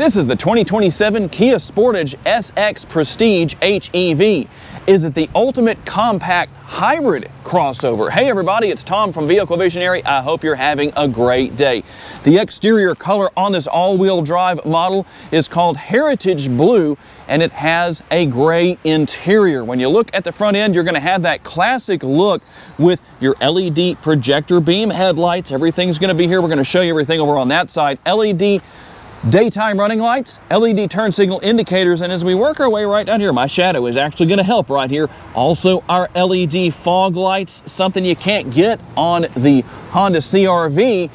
This is the 2027 Kia Sportage SX Prestige HEV. Is it the ultimate compact hybrid crossover? Hey everybody, it's Tom from Vehicle Visionary. I hope you're having a great day. The exterior color on this all-wheel drive model is called Heritage Blue, and it has a gray interior. When you look at the front end, you're going to have that classic look with your LED projector beam headlights. Everything's going to be here. We're going to show you everything over on that side. LED daytime running lights, LED turn signal indicators, and as we work our way right down here, my shadow is actually going to help right here. Also our LED fog lights, something you can't get on the Honda CR-V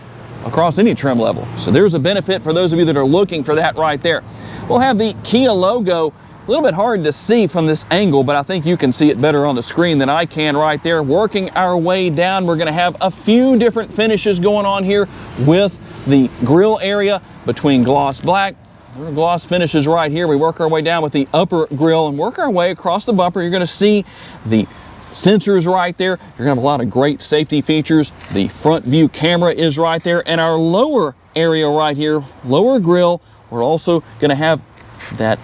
across any trim level. So there's a benefit for those of you that are looking for that right there. We'll have the Kia logo, a little bit hard to see from this angle, but I think you can see it better on the screen than I can right there. Working our way down, we're going to have a few different finishes going on here with the grille area between gloss black, gloss finishes right here. We work our way down with the upper grille and work our way across the bumper. You're going to see the sensors right there. You're going to have a lot of great safety features. The front view camera is right there, and our lower area right here, lower grille, we're also going to have that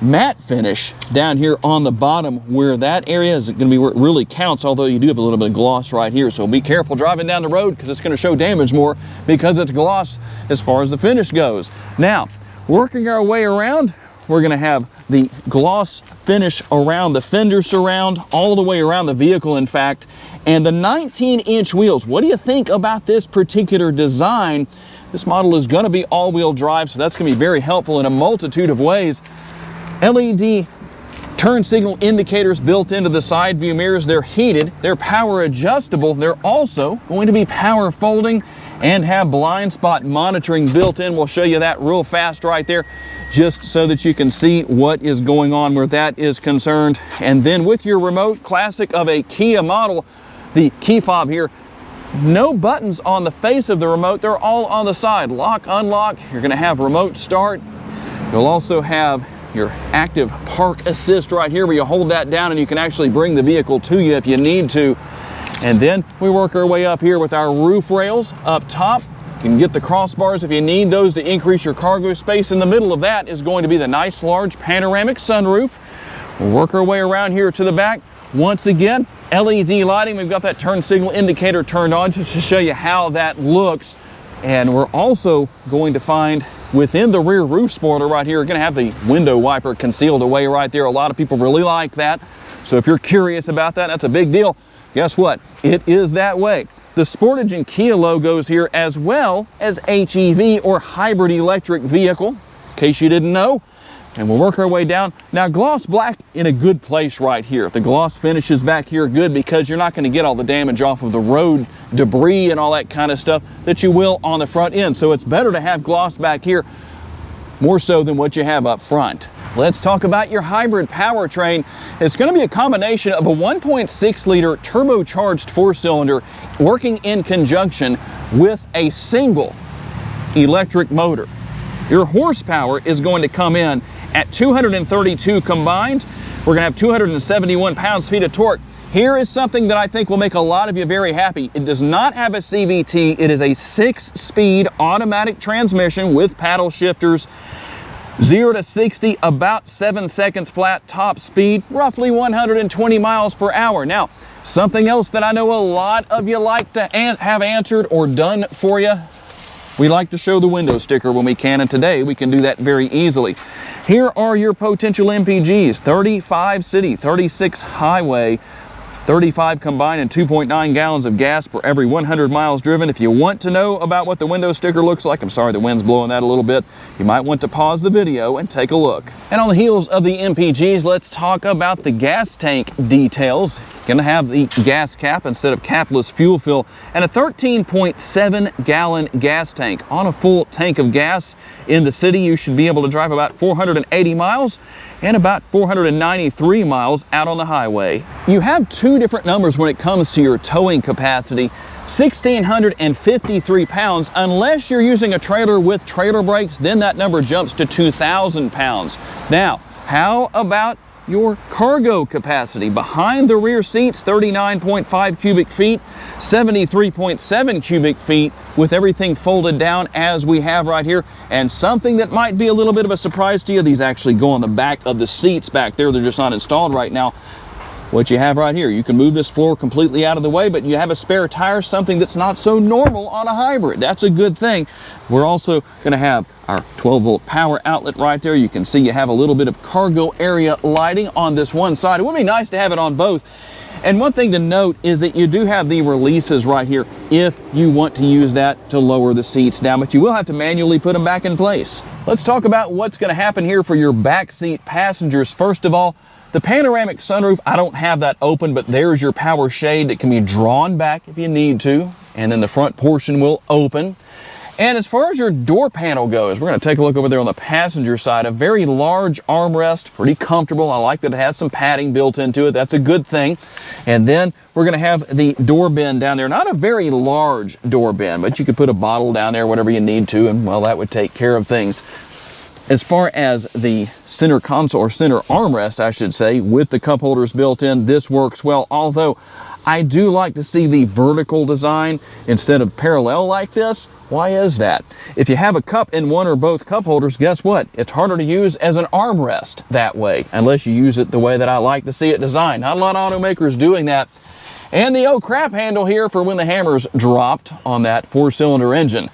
matte finish down here on the bottom, where that area is going to be where it really counts, although you do have a little bit of gloss right here. So be careful driving down the road because it's going to show damage more because it's gloss as far as the finish goes. Now, working our way around, we're going to have the gloss finish around the fender surround, all the way around the vehicle, in fact. And the 19-inch wheels, what do you think about this particular design? This model is going to be all-wheel drive, so that's going to be very helpful in a multitude of ways. LED turn signal indicators built into the side view mirrors. They're heated, they're power adjustable. They're also going to be power folding and have blind spot monitoring built in. We'll show you that real fast right there, just so that you can see what is going on where that is concerned. And then with your remote, classic of a Kia model, the key fob here, no buttons on the face of the remote. They're all on the side. Lock, unlock. You're going to have remote start. You'll also have your active park assist right here, where you hold that down and you can actually bring the vehicle to you if you need to. And then we work our way up here with our roof rails up top. You can get the crossbars if you need those to increase your cargo space. In the middle of that is going to be the nice large panoramic sunroof. We'll work our way around here to the back. Once again, LED lighting. We've got that turn signal indicator turned on just to show you how that looks. And we're also going to find within the rear roof spoiler right here, we're going to have the window wiper concealed away right there. A lot of people really like that. So if you're curious about that, that's a big deal. Guess what? It is that way. The Sportage and Kia logos here, as well as HEV or hybrid electric vehicle, in case you didn't know. And we'll work our way down. Now, gloss black in a good place right here. The gloss finishes back here good because you're not going to get all the damage off of the road debris and all that kind of stuff that you will on the front end. So it's better to have gloss back here more so than what you have up front. Let's talk about your hybrid powertrain. It's going to be a combination of a 1.6 liter turbocharged four-cylinder working in conjunction with a single electric motor. Your horsepower is going to come in at 232 combined. We're going to have 271 pounds-feet of torque. Here is something that I think will make a lot of you very happy. It does not have a CVT. It is a 6-speed automatic transmission with paddle shifters. 0 to 60, about 7 seconds flat. Top speed, roughly 120 miles per hour. Now, something else that I know a lot of you like to have answered or done for you, we like to show the window sticker when we can, and today we can do that very easily. Here are your potential MPGs: 35 city, 36 highway, 35 combined, and 2.9 gallons of gas per every 100 miles driven. If you want to know about what the window sticker looks like, I'm sorry the wind's blowing that a little bit, you might want to pause the video and take a look. And on the heels of the MPGs, let's talk about the gas tank details. Going to have the gas cap instead of capless fuel fill, and a 13.7 gallon gas tank. On a full tank of gas in the city, you should be able to drive about 480 miles and about 493 miles out on the highway. You have two different numbers when it comes to your towing capacity. 1,653 pounds, unless you're using a trailer with trailer brakes, then that number jumps to 2,000 pounds. Now, how about your cargo capacity. Behind the rear seats, 39.5 cubic feet, 73.7 cubic feet with everything folded down as we have right here. And something that might be a little bit of a surprise to you, these actually go on the back of the seats back there. They're just not installed right now. What you have right here, you can move this floor completely out of the way, but you have a spare tire, something that's not so normal on a hybrid. That's a good thing. We're also going to have our 12-volt power outlet right there. You can see you have a little bit of cargo area lighting on this one side. It would be nice to have it on both. And one thing to note is that you do have the releases right here if you want to use that to lower the seats down, but you will have to manually put them back in place. Let's talk about what's going to happen here for your backseat passengers. First of all, the panoramic sunroof, I don't have that open, but there's your power shade that can be drawn back if you need to. And then the front portion will open. And as far as your door panel goes, we're going to take a look over there on the passenger side. A very large armrest, pretty comfortable. I like that it has some padding built into it. That's a good thing. And then we're going to have the door bin down there. Not a very large door bin, but you could put a bottle down there, whatever you need to, and well, that would take care of things. As far as the center console, or center armrest, I should say, with the cup holders built in, this works well. Although I do like to see the vertical design instead of parallel like this. Why is that? If you have a cup in one or both cup holders, guess what? It's harder to use as an armrest that way, unless you use it the way that I like to see it designed. Not a lot of automakers doing that. And the oh crap handle here for when the hammer's dropped on that 4-cylinder engine.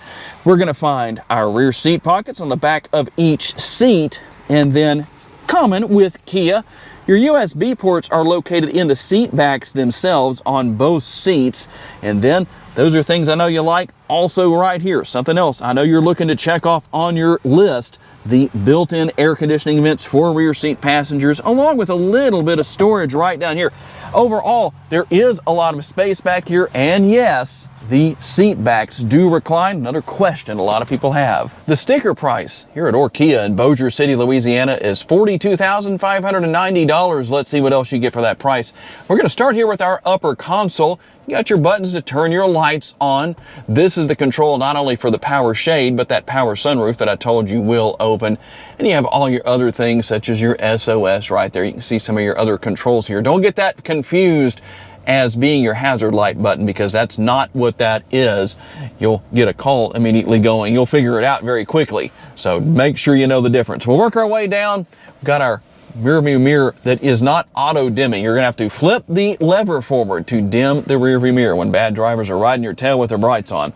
We're going to find our rear seat pockets on the back of each seat, and then common with Kia, your USB ports are located in the seat backs themselves on both seats. And then those are things I know you like. Also right here, something else I know you're looking to check off on your list, the built-in air conditioning vents for rear seat passengers, along with a little bit of storage right down here. Overall, there is a lot of space back here, and yes, the seat backs do recline. Another question a lot of people have. The sticker price here at Kia in Bossier City, Louisiana is $42,590. Let's see what else you get for that price. We're going to start here with our upper console. You got your buttons to turn your lights on. This is the control not only for the power shade, but that power sunroof that I told you will open. And you have all your other things such as your SOS right there. You can see some of your other controls here. Don't get that confused as being your hazard light button, because that's not what that is. You'll get a call immediately going. You'll figure it out very quickly. So make sure you know the difference. We'll work our way down. We've got our rear view mirror that is not auto dimming. You're gonna have to flip the lever forward to dim the rear view mirror when bad drivers are riding your tail with their brights on.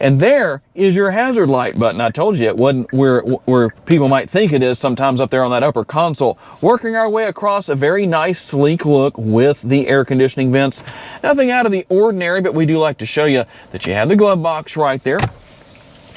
And there is your hazard light button. I told you it wasn't where people might think it is, sometimes up there on that upper console. Working our way across a very nice sleek look with the air conditioning vents. Nothing out of the ordinary, but we do like to show you that you have the glove box right there.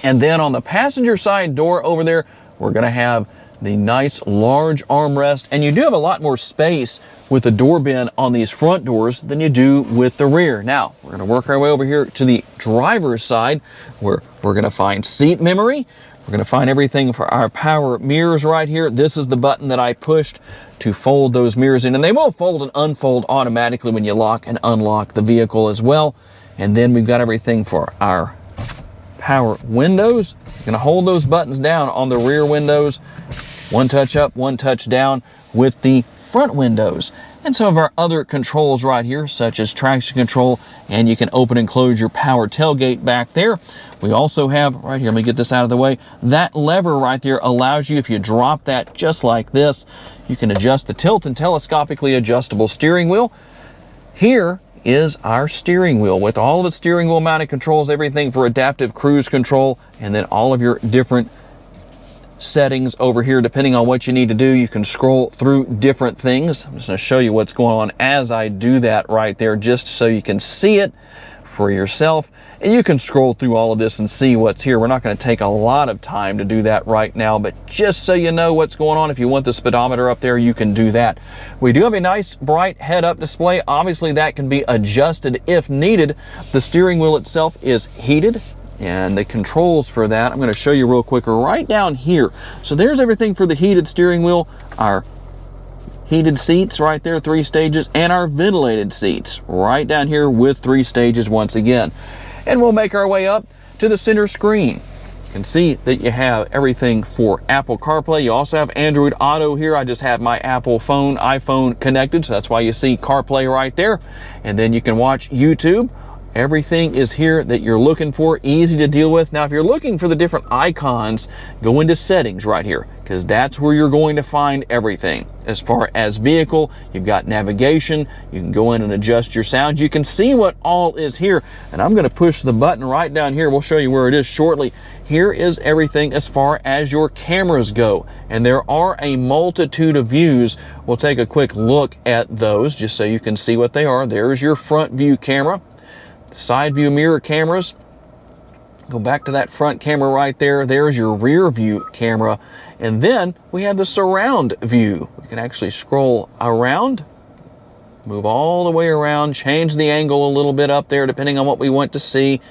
And then on the passenger side door over there, we're gonna have the nice large armrest, and you do have a lot more space with the door bin on these front doors than you do with the rear. Now we're going to work our way over here to the driver's side, where we're going to find seat memory. We're going to find everything for our power mirrors right here. This is the button that I pushed to fold those mirrors in, and they will fold and unfold automatically when you lock and unlock the vehicle as well. And then we've got everything for our power windows. You're going to hold those buttons down on the rear windows. One touch up, one touch down with the front windows. And some of our other controls right here, such as traction control, and you can open and close your power tailgate back there. We also have right here, let me get this out of the way, that lever right there allows you, if you drop that just like this, you can adjust the tilt and telescopically adjustable steering wheel. Here is our steering wheel with all of the steering wheel mounted controls, everything for adaptive cruise control, and then all of your different settings over here. Depending on what you need to do, you can scroll through different things. I'm just going to show you what's going on as I do that right there, just so you can see it for yourself. And you can scroll through all of this and see what's here. We're not going to take a lot of time to do that right now, but just so you know what's going on, if you want the speedometer up there, you can do that. We do have a nice bright head-up display. Obviously that can be adjusted if needed. The steering wheel itself is heated, and the controls for that I'm going to show you real quick right down here. So there's everything for the heated steering wheel, our heated seats right there, 3 stages, and our ventilated seats right down here with 3 stages once again. And we'll make our way up to the center screen. can see that you have everything for Apple CarPlay. You also have Android Auto here. I just have my Apple iPhone connected, so that's why you see CarPlay right there. And then you can watch YouTube. Everything is here that you're looking for, easy to deal with. Now, if you're looking for the different icons, go into settings right here, because that's where you're going to find everything. As far as vehicle, you've got navigation. You can go in and adjust your sound. You can see what all is here. And I'm going to push the button right down here. We'll show you where it is shortly. Here is everything as far as your cameras go. And there are a multitude of views. We'll take a quick look at those just so you can see what they are. There's your front view camera. Side view mirror cameras. Go back to that front camera right there. There's your rear view camera. And then we have the surround view. We can actually scroll around, move all the way around, change the angle a little bit up there depending on what we want to see.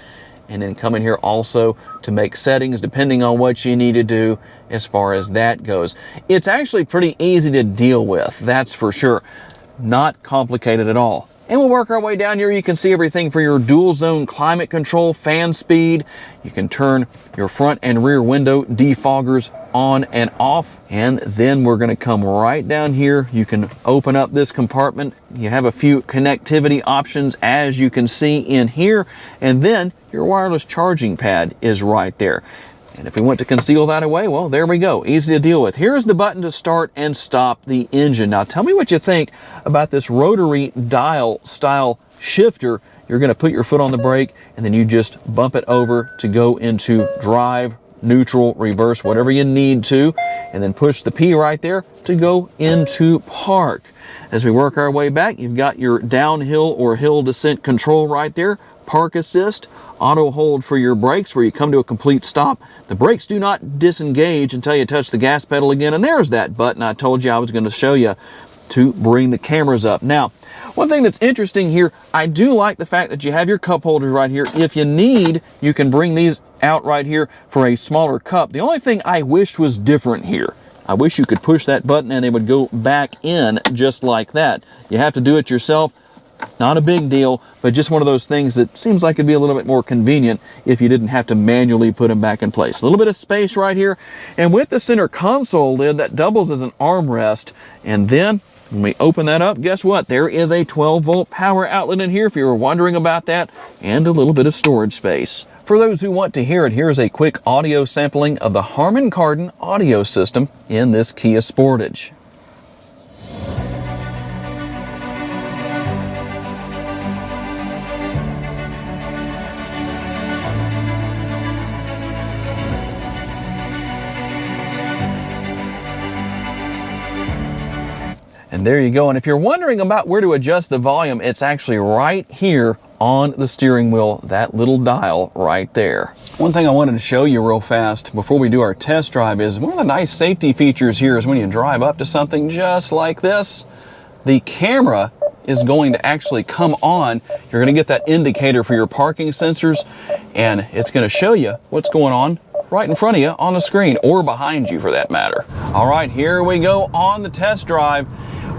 And then come in here also to make settings depending on what you need to do as far as that goes. It's actually pretty easy to deal with, that's for sure. Not complicated at all. And we'll work our way down here. You can see everything for your dual zone climate control, fan speed. You can turn your front and rear window defoggers on and off. And then we're going to come right down here. You can open up this compartment. You have a few connectivity options, as you can see in here. And then your wireless charging pad is right there. And if we want to conceal that away, well, there we go. Easy to deal with. Here's the button to start and stop the engine. Now, tell me what you think about this rotary dial style shifter. You're going to put your foot on the brake, and then you just bump it over to go into drive, neutral, reverse, whatever you need to, and then push the P right there to go into park. As we work our way back, you've got your downhill or hill descent control right there. Park assist, auto hold for your brakes where you come to a complete stop. The brakes do not disengage until you touch the gas pedal again. And there's that button I told you I was going to show you to bring the cameras up. Now, one thing that's interesting here, I do like the fact that you have your cup holders right here. If you need, you can bring these out right here for a smaller cup. The only thing I wished was different here. I wish you could push that button and it would go back in just like that. You have to do it yourself. Not a big deal, but just one of those things that seems like it'd be a little bit more convenient if you didn't have to manually put them back in place. A little bit of space right here, and with the center console lid, that doubles as an armrest. And then when we open that up, guess what? There is a 12-volt power outlet in here if you were wondering about that, and a little bit of storage space. For those who want to hear it, here's a quick audio sampling of the Harman Kardon audio system in this Kia Sportage. And there you go. And if you're wondering about where to adjust the volume, it's actually right here on the steering wheel, that little dial right there. One thing I wanted to show you real fast before we do our test drive is one of the nice safety features here is when you drive up to something just like this, the camera is going to actually come on. You're going to get that indicator for your parking sensors, and it's going to show you what's going on right in front of you on the screen, or behind you for that matter. All right, here we go on the test drive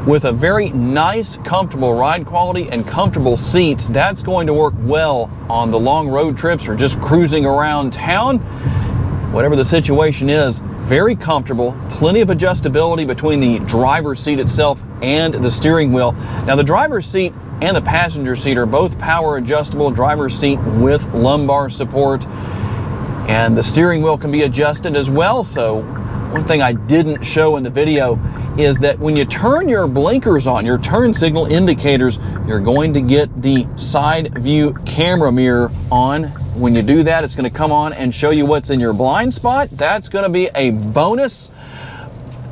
with a very nice, comfortable ride quality and comfortable seats. That's going to work well on the long road trips or just cruising around town. Whatever the situation is, very comfortable, plenty of adjustability between the driver's seat itself and the steering wheel. Now, the driver's seat and the passenger seat are both power adjustable. Driver's seat with lumbar support, and the steering wheel can be adjusted as well. So one thing I didn't show in the video is that when you turn your blinkers on, your turn signal indicators, you're going to get the side view camera mirror on. When you do that, it's going to come on and show you what's in your blind spot. That's going to be a bonus.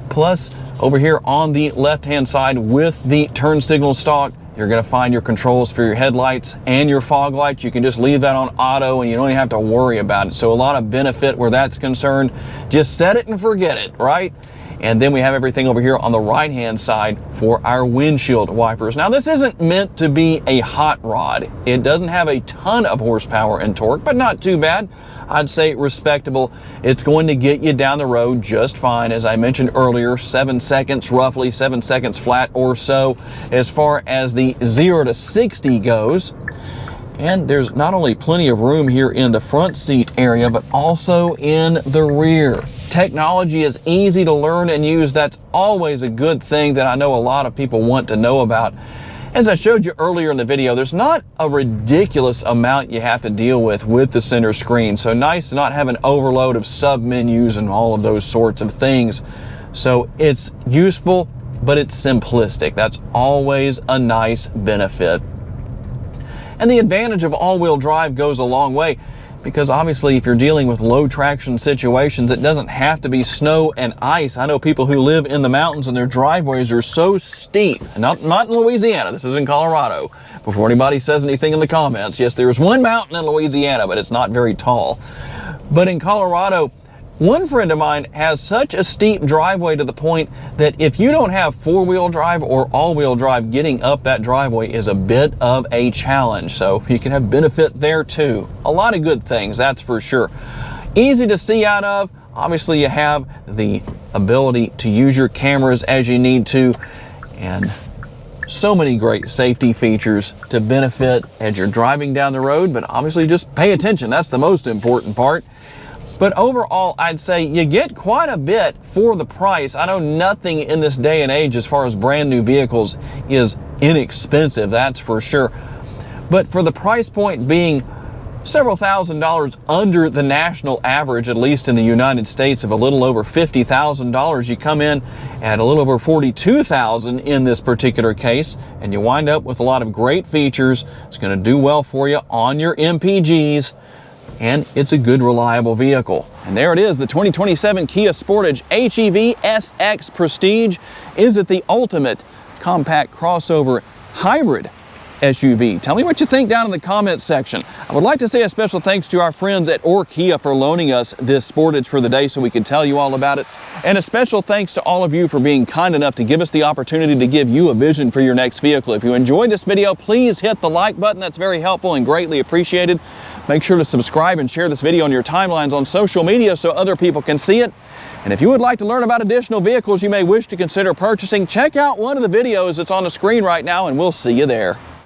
Plus, over here on the left-hand side with the turn signal stalk, you're going to find your controls for your headlights and your fog lights. You can just leave that on auto and you don't even have to worry about it. So a lot of benefit where that's concerned. Just set it and forget it, right? And then we have everything over here on the right-hand side for our windshield wipers. Now, this isn't meant to be a hot rod. It doesn't have a ton of horsepower and torque, but not too bad. I'd say respectable. It's going to get you down the road just fine. As I mentioned earlier, 7 seconds, roughly 7 seconds flat or so as far as the 0 to 60 goes. And there's not only plenty of room here in the front seat area, but also in the rear. Technology is easy to learn and use. That's always a good thing that I know a lot of people want to know about. As I showed you earlier in the video, there's not a ridiculous amount you have to deal with the center screen. So nice to not have an overload of sub-menus and all of those sorts of things. So it's useful, but it's simplistic. That's always a nice benefit. And the advantage of all-wheel drive goes a long way, because obviously if you're dealing with low traction situations, it doesn't have to be snow and ice. I know people who live in the mountains and their driveways are so steep. Not in Louisiana, this is in Colorado. Before anybody says anything in the comments, yes, there's one mountain in Louisiana, but it's not very tall. But in Colorado, one friend of mine has such a steep driveway to the point that if you don't have four-wheel drive or all-wheel drive, getting up that driveway is a bit of a challenge. So you can have benefit there too. A lot of good things, that's for sure. Easy to see out of. Obviously you have the ability to use your cameras as you need to, and so many great safety features to benefit as you're driving down the road. But obviously just pay attention, that's the most important part. But overall, I'd say you get quite a bit for the price. I know nothing in this day and age as far as brand new vehicles is inexpensive, that's for sure. But for the price point being several $1,000s under the national average, at least in the United States, of a little over $50,000, you come in at a little over $42,000 in this particular case, and you wind up with a lot of great features. It's going to do well for you on your MPGs. And it's a good, reliable vehicle. And there it is, the 2027 Kia Sportage HEV SX Prestige. Is it the ultimate compact crossover hybrid SUV? Tell me what you think down in the comments section. I would like to say a special thanks to our friends at Kia for loaning us this Sportage for the day so we could tell you all about it. And a special thanks to all of you for being kind enough to give us the opportunity to give you a vision for your next vehicle. If you enjoyed this video, please hit the like button. That's very helpful and greatly appreciated. Make sure to subscribe and share this video on your timelines on social media so other people can see it. And if you would like to learn about additional vehicles you may wish to consider purchasing, check out one of the videos that's on the screen right now, and we'll see you there.